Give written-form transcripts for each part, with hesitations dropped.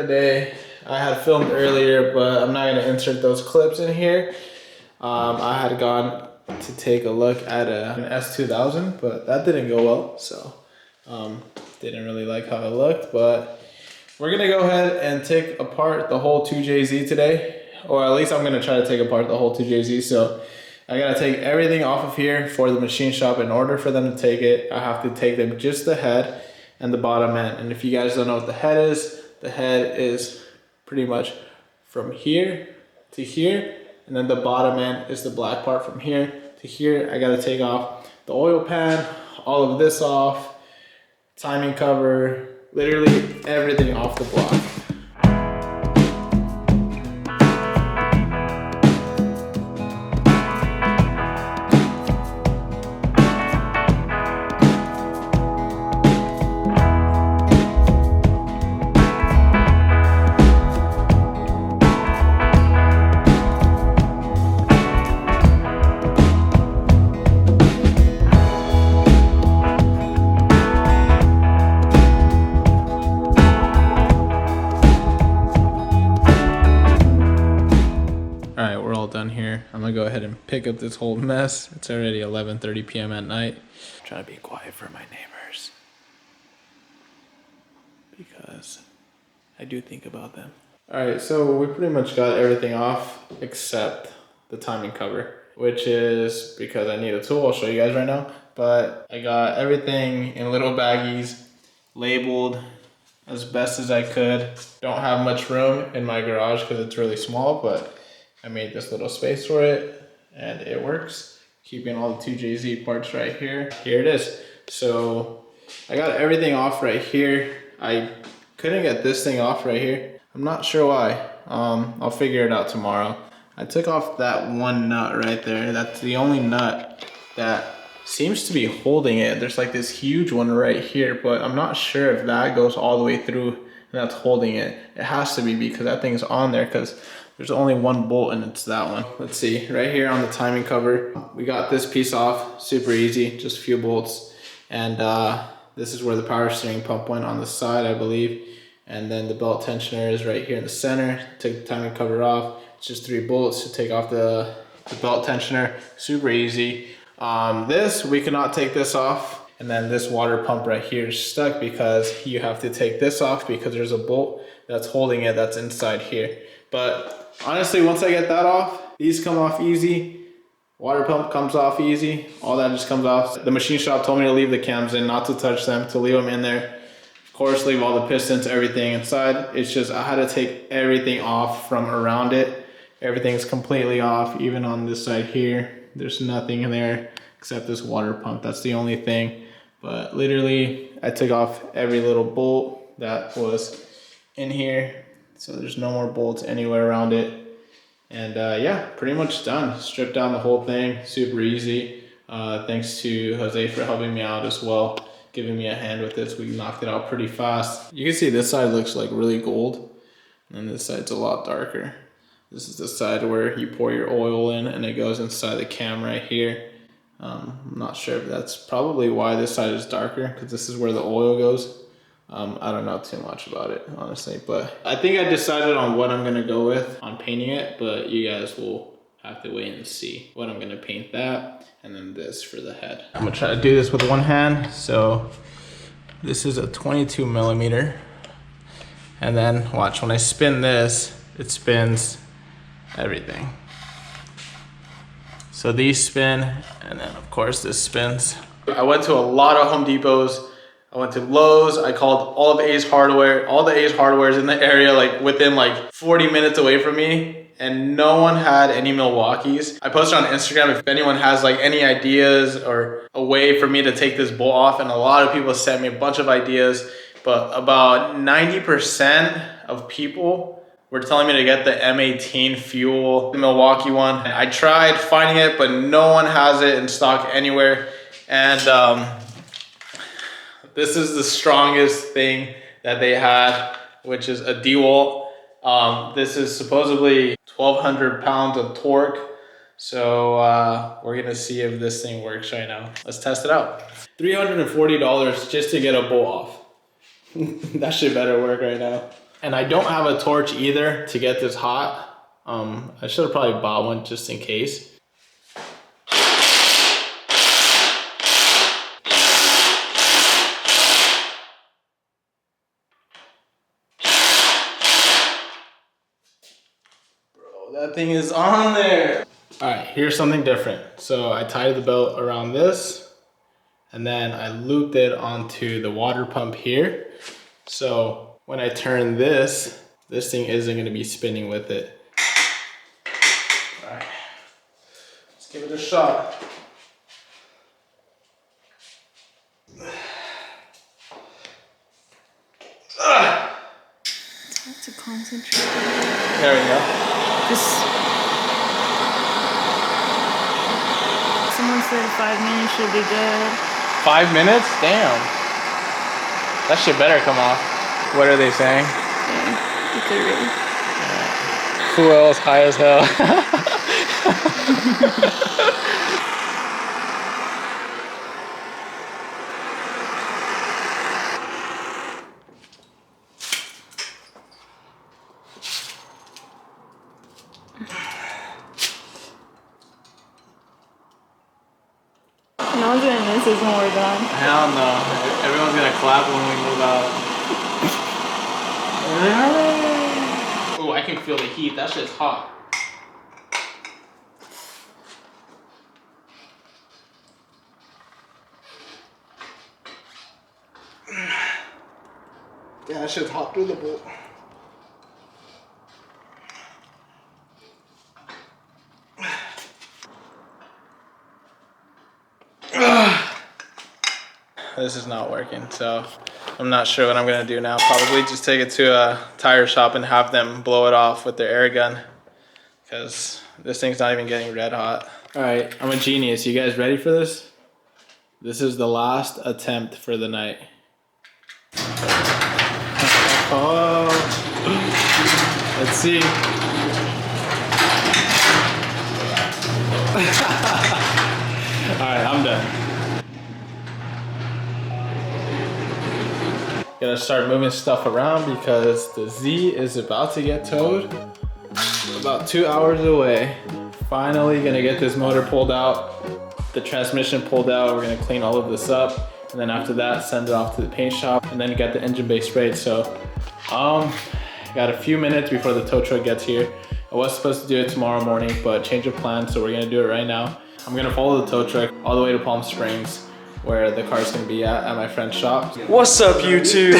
the day. I had filmed earlier, but I'm not gonna insert those clips in here. I had gone to take a look at an S2000, but that didn't go well, so didn't really like how it looked. But we're gonna go ahead and take apart the whole 2JZ today, or at least I'm gonna try to take apart the whole 2JZ. So I gotta take everything off of here for the machine shop. In order for them to take it, I have to take them just the head and the bottom end. And if you guys don't know what the head is pretty much from here to here, and then the bottom end is the black part from here to here. I gotta take off the oil pan, all of this off, timing cover, literally everything off the block. Alright, we're all done here. I'm gonna go ahead and pick up this whole mess. It's already 11:30 p.m. at night. I'm trying to be quiet for my neighbors, because I do think about them. Alright, so we pretty much got everything off except the timing cover, which is because I need a tool. I'll show you guys right now. But I got everything in little baggies, labeled as best as I could. Don't have much room in my garage because it's really small, but I made this little space for it and it works. Keeping all the 2JZ parts right here. Here it is. So I got everything off right here. I couldn't get this thing off right here. I'm not sure why. I'll figure it out tomorrow. I took off that one nut right there. That's the only nut that seems to be holding it. There's like this huge one right here, but I'm not sure if that goes all the way through and that's holding it. It has to be, because that thing's on there, because there's only one bolt and it's that one. Let's see, right here on the timing cover, we got this piece off, super easy, just a few bolts. And this is where the power steering pump went, on the side, I believe. And then the belt tensioner is right here in the center. Take the timing cover off. It's just 3 bolts to take off the belt tensioner, super easy. This, we cannot take this off. And then this water pump right here is stuck because you have to take this off because there's a bolt that's holding it that's inside here. But honestly, once I get that off, these come off easy. Water pump comes off easy. All that just comes off. The machine shop told me to leave the cams in, not to touch them, to leave them in there. Of course, leave all the pistons, everything inside. It's just, I had to take everything off from around it. Everything's completely off, even on this side here. There's nothing in there except this water pump. That's the only thing. But literally, I took off every little bolt that was in here. So there's no more bolts anywhere around it. And yeah, pretty much done. Stripped down the whole thing, super easy. Thanks to Jose for helping me out as well, giving me a hand with this. We knocked it out pretty fast. You can see this side looks like really gold, and this side's a lot darker. This is the side where you pour your oil in and it goes inside the cam right here. I'm not sure if that's probably why this side is darker, because this is where the oil goes. I don't know too much about it, honestly, but I think I decided on what I'm gonna go with on painting it, but you guys will have to wait and see what I'm gonna paint that, and then this for the head. I'm gonna try to do this with one hand. So this is a 22 millimeter. And then watch, when I spin this, it spins everything. So these spin, and then of course this spins. I went to a lot of Home Depots. I went to Lowe's. I called all of Ace Hardware. All the Ace Hardwares in the area, like within like 40 minutes away from me, and no one had any Milwaukees. I posted on Instagram if anyone has like any ideas or a way for me to take this bolt off, and a lot of people sent me a bunch of ideas, but about 90% of people were telling me to get the M18 Fuel, the Milwaukee one. I tried finding it, but no one has it in stock anywhere. And this is the strongest thing that they had, which is a DeWalt. This is supposedly 1,200 pounds of torque. So we're gonna see if this thing works right now. Let's test it out. $340 just to get a bolt off. That shit better work right now. And I don't have a torch either to get this hot. I should have probably bought one just in case. Bro, that thing is on there. All right, here's something different. So I tied the belt around this, and then I looped it onto the water pump here. So when I turn this thing isn't gonna be spinning with it. All right, let's give it a shot. Have to concentrate. There we go. Someone said 5 minutes should be good. 5 minutes? Damn. That shit better come off. What are they saying? Yeah, you could really. Who else high as hell? No one's gonna miss us when we're done. Hell no. Everyone's gonna clap when we move out. Oh, I can feel the heat. That shit's hot. Yeah, that shit's hot through the bolt. This is not working, so I'm not sure what I'm gonna do now. Probably just take it to a tire shop and have them blow it off with their air gun, because this thing's not even getting red hot. All right, I'm a genius. You guys ready for this? This is the last attempt for the night. Oh, let's see. All right, I'm done. Gotta start moving stuff around because the Z is about to get towed. About 2 hours away. Finally gonna get this motor pulled out, the transmission pulled out. We're gonna clean all of this up, and then after that send it off to the paint shop and then get the engine bay sprayed. So got a few minutes before the tow truck gets here. I was supposed to do it tomorrow morning, but change of plans, so we're gonna do it right now. I'm gonna follow the tow truck all the way to Palm Springs, where the car's gonna be at my friend's shop. What's up, YouTube?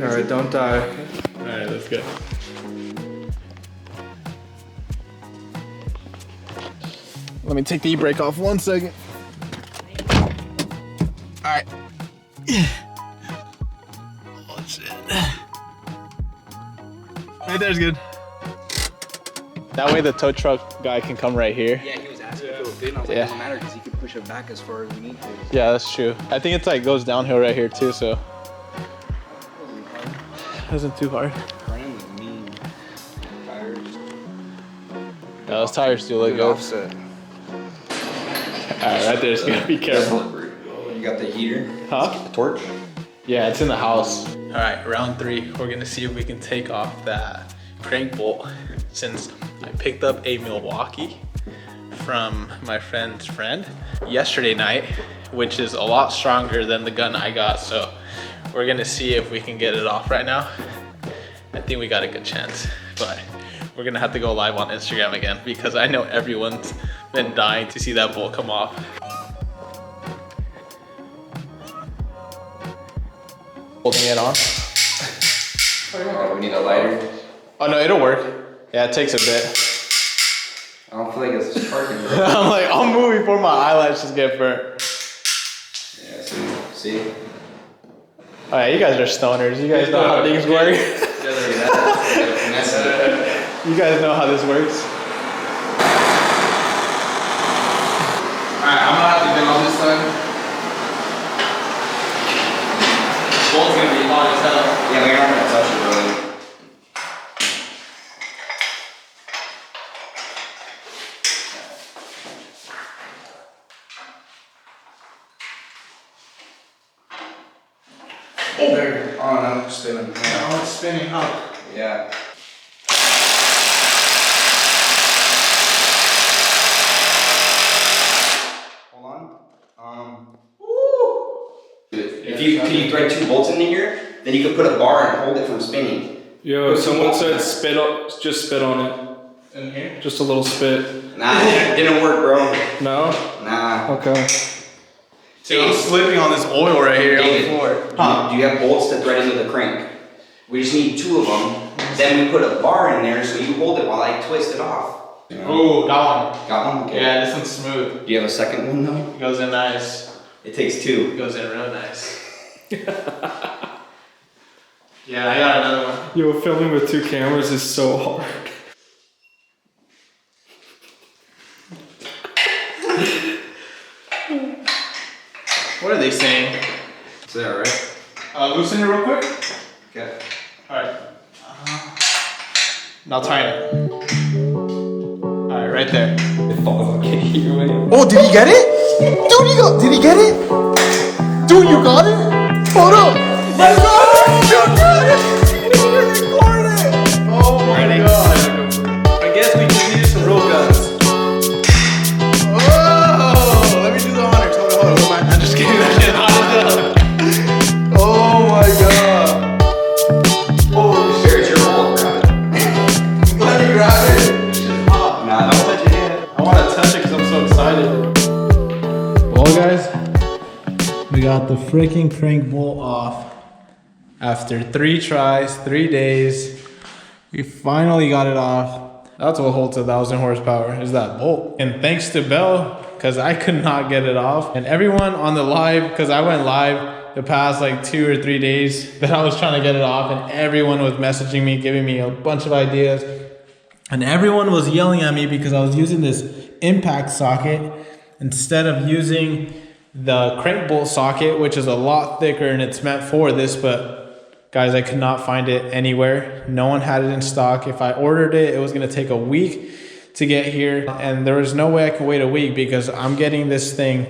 All right, don't die. All right, let's go. Let me take the e-brake off 1 second. All right. Oh shit. Right there's good. That way the tow truck guy can come right here. Yeah, he was asking if it was good, and I was like, it doesn't matter because he can push it back as far as we need to. Yeah, that's true. I think it's like goes downhill right here too, so. It wasn't too hard. Brand was mean. Tires. Yeah, those tires do look good. Offset. Alright, right there, just gotta be careful. You got the heater? Huh? The torch? Yeah, it's in the house. Alright, round 3. We're gonna see if we can take off that crank bolt, since I picked up a Milwaukee from my friend's friend yesterday night, which is a lot stronger than the gun I got. So we're gonna see if we can get it off right now. I think we got a good chance, but we're gonna have to go live on Instagram again because I know everyone's been dying to see that bolt come off. Holding it on. Oh, we need a lighter. Oh no, it'll work. Yeah, it takes a bit. I don't feel like it's charging. I'm like, I'll move before my eyelashes get burnt. Yeah, see? Oh yeah, you guys are stoners. You guys know how things work. You guys know how this works. Alright, I'm gonna have to get on this side. This bolt's gonna be hot as hell. Yeah, we aren't gonna touch it really. There. Oh no, spinning. Oh, it's spinning, huh? Yeah. Hold on. If you can you thread 2 bolts into here, then you could put a bar and hold it from spinning. Yo, someone said spit on, just spit on it. In here? Just a little spit. Nah, it didn't work, bro. No? Nah. Okay. Dude, I'm slipping on this oil right here on the David, floor. do you have bolts to thread into the crank? We just need 2 of them. Then we put a bar in there so you hold it while I twist it off. Ooh, got one. Got one? Okay. Yeah, this one's smooth. Do you have a second one though? It goes in nice. It takes 2. It goes in real nice. Yeah, I got another one. Yo, filming with 2 cameras is so hard. What are they saying? Is that right? Loosen it real quick. Okay. Alright. Now tighten it. Alright, right there. It falls on your way. Oh, did he get it? Dude, did he get it? Dude, you got it? Hold up. Let's go! You got it! You recorded it! Oh my god. I guess we just needed some roll guns. Oh, let me do the honors. Hold on. I'm just kidding. That shit hot as hell. Oh my god. Oh shit. Here, it's your bolt. Grab it. Let me grab it. This shit's hot. Nah, don't touch it yet. I want to touch it because I'm so excited. Well, guys, we got the freaking crank bolt off. After 3 tries, 3 days, we finally got it off. That's what holds 1,000 horsepower, is that bolt. And thanks to Bell, because I could not get it off. And everyone on the live, because I went live the past like 2 or 3 days that I was trying to get it off, and everyone was messaging me, giving me a bunch of ideas. And everyone was yelling at me because I was using this impact socket instead of using the crank bolt socket, which is a lot thicker and it's meant for this, but guys, I could not find it anywhere. No one had it in stock. If I ordered it, it was gonna take a week to get here, and there was no way I could wait a week because I'm getting this thing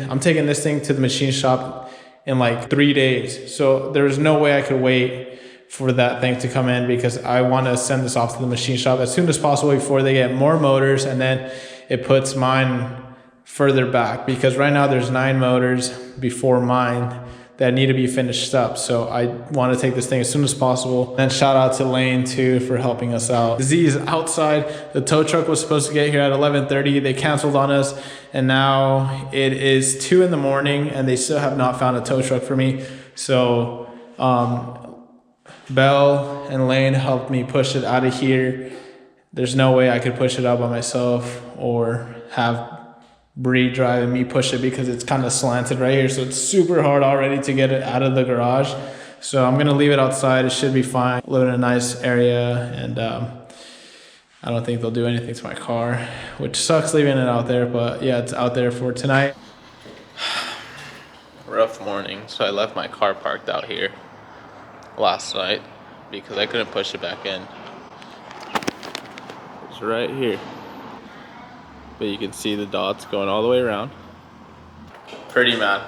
I'm taking this thing to the machine shop in like 3 days. So there was no way I could wait for that thing to come in because I want to send this off to the machine shop as soon as possible before they get more motors, and then it puts mine further back because right now there's 9 motors before mine that need to be finished up. So I want to take this thing as soon as possible. And shout out to Lane too for helping us out. Z is outside. The tow truck was supposed to get here at 11:30. They canceled on us, and now it is 2 in the morning and they still have not found a tow truck for me. So Bell and Lane helped me push it out of here. There's no way I could push it out by myself or have Bree drive and me push it because it's kind of slanted right here, so it's super hard already to get it out of the garage. So I'm gonna leave it outside. It should be fine. Live in a nice area, and I don't think they'll do anything to my car, which sucks leaving it out there, but yeah, it's out there for tonight. Rough morning, so I left my car parked out here last night because I couldn't push it back in. It's right here. But you can see the dots going all the way around. Pretty mad.